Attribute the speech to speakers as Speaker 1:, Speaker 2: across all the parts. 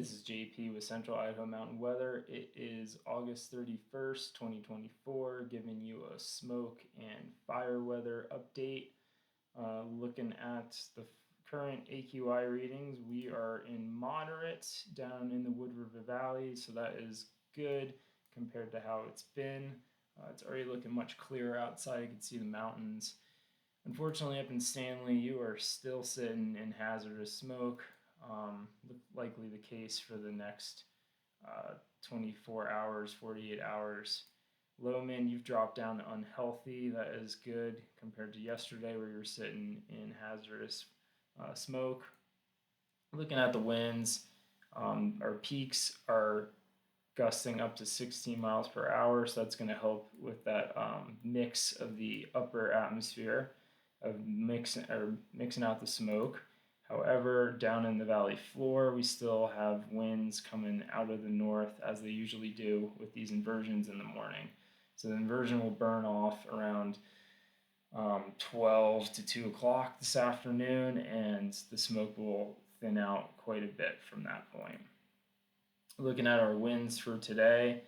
Speaker 1: this is JP with Central Idaho Mountain Weather. It is August 31st, 2024, giving you a smoke and fire weather update. Looking at the current AQI readings, we are in moderate down in the Wood River Valley, so that is good compared to how it's been. It's already looking much clearer outside. You can see the mountains. Unfortunately, up in Stanley, you are still sitting in hazardous smoke. Likely the case for the next 24 hours, 48 hours. Lowman, you've dropped down to unhealthy. That is good compared to yesterday where you were sitting in hazardous smoke. Looking at the winds, our peaks are gusting up to 16 miles per hour, so that's going to help with that mix of the upper atmosphere of mixing out the smoke. However, down in the valley floor, we still have winds coming out of the north as they usually do with these inversions in the morning. So the inversion will burn off around 12 to 2 o'clock this afternoon, and the smoke will thin out quite a bit from that point. Looking at our winds for today,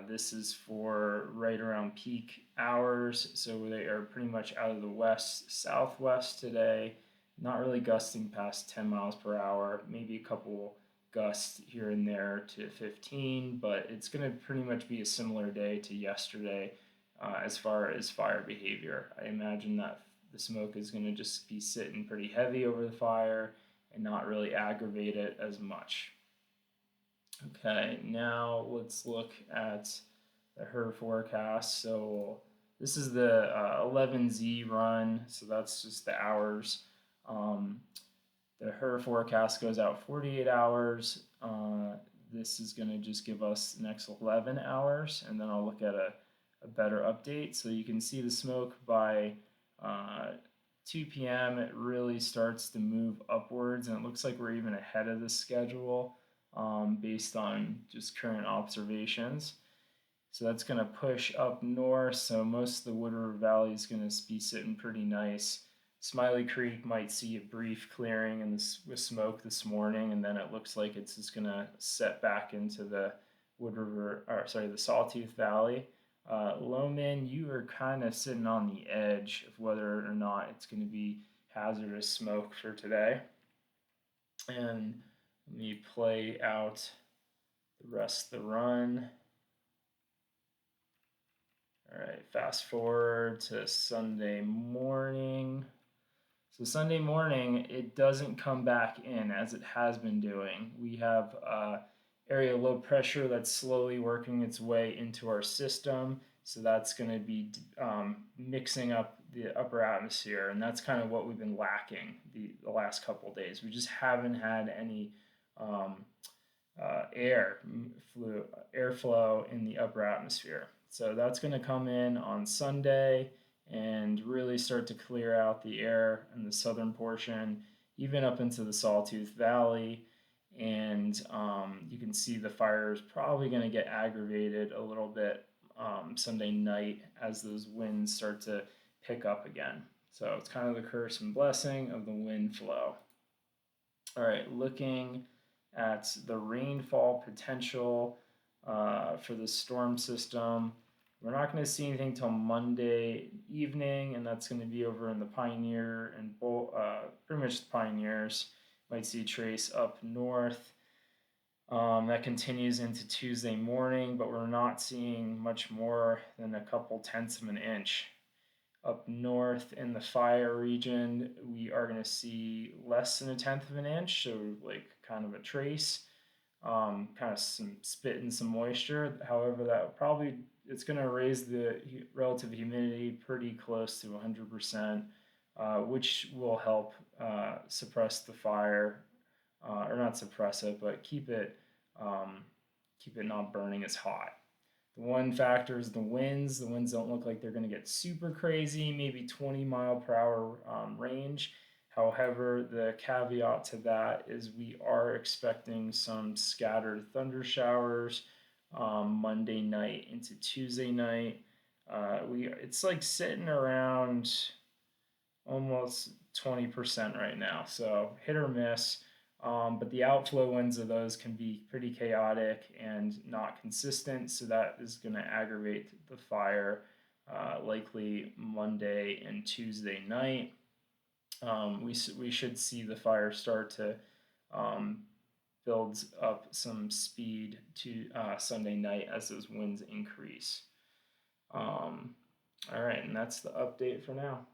Speaker 1: this is for right around peak hours, so they are pretty much out of the west-southwest today. Not really gusting past 10 miles per hour, maybe a couple gusts here and there to 15, but it's going to pretty much be a similar day to yesterday as far as fire behavior. I imagine that the smoke is going to just be sitting pretty heavy over the fire and not really aggravate it as much. Okay, now let's look at the HER forecast. So this is the 11Z run, so that's just the hours. The HER forecast goes out 48 hours. This is going to just give us the next 11 hours, and then I'll look at a better update. So you can see the smoke by 2 p.m. It really starts to move upwards, and it looks like we're even ahead of the schedule based on just current observations. So that's going to push up north, so most of the Wood River Valley is going to be sitting pretty nice. Smiley Creek might see a brief clearing with smoke this morning, and then it looks like it's just going to set back into the the Sawtooth Valley. Lowman, you are kind of sitting on the edge of whether or not it's going to be hazardous smoke for today. And let me play out the rest of the run. All right, fast forward to Sunday morning. So Sunday morning, it doesn't come back in as it has been doing. We have area low pressure that's slowly working its way into our system. So that's going to be mixing up the upper atmosphere, and that's kind of what we've been lacking the last couple of days. We just haven't had any airflow in the upper atmosphere. So that's going to come in on Sunday and really start to clear out the air in the southern portion, even up into the Sawtooth Valley. And you can see the fire is probably going to get aggravated a little bit Sunday night as those winds start to pick up again. So it's kind of the curse and blessing of the wind flow. All right, looking at the rainfall potential for the storm system. We're not going to see anything till Monday evening, and that's going to be over in the Pioneer and pretty much the Pioneers. Might see a trace up north. That continues into Tuesday morning, but we're not seeing much more than a couple tenths of an inch. Up north in the fire region, we are going to see less than a tenth of an inch, so like kind of a trace, kind of some spit and some moisture. However, it's going to raise the relative humidity pretty close to 100%, which will help suppress the fire, or not suppress it, but keep it not burning as hot. The one factor is the winds. The winds don't look like they're going to get super crazy, maybe 20 mile per hour range. However, the caveat to that is we are expecting some scattered thunder showers Monday night into Tuesday night. It's like sitting around almost 20% right now, so hit or miss. But the outflow winds of those can be pretty chaotic and not consistent, so that is going to aggravate the fire likely Monday and Tuesday night. We should see the fire start to um, build up some speed to Sunday night as those winds increase. All right, and that's the update for now.